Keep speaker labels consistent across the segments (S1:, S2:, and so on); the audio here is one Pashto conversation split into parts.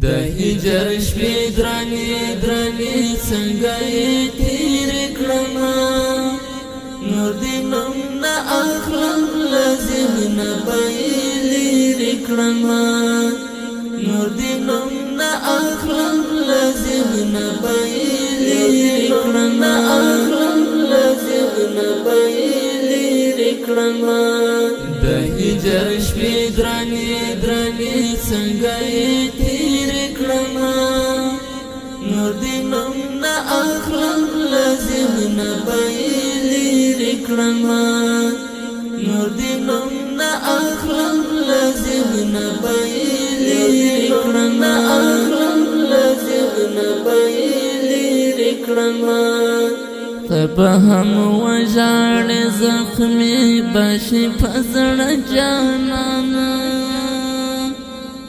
S1: د هجر شپې درانې درانې څنګه یې تېرې کړمه نور دې نوم نه اخلم له ذهنه به یې لرې کړمه نور دې نوم نه اخلم له ذهنه به یې لرې کړمه د هجر شپې درانې درانې څنګه یې تېرې کړمه نور دې نوم نه اخلم له ذهنه به یې لرې کړمه نور دې نوم نه اخلم له ذهنه به یې لرې کړمه ته به هم وژاړې زخمې باشي په زړه جانانه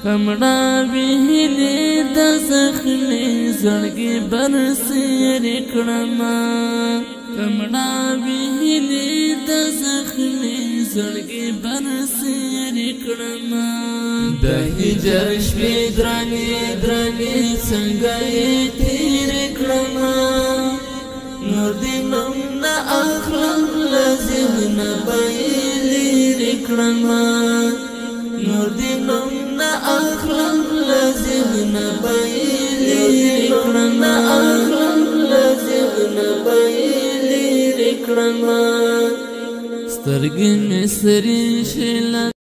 S1: کمړاوي هیلې د زخمې زړګي برسېرې کړمه کمړاوي هیلې د زخمې زړګي برسېرې کړمه د هجر شپې درانې درانې څنګه یې تېرې کړمه نور دې نوم نه اخلم له ذهنه به یې لرې کړمه نور دې نوم نه اخلم له ذهنه به یې لرې کړمه سترګې مې سرې شي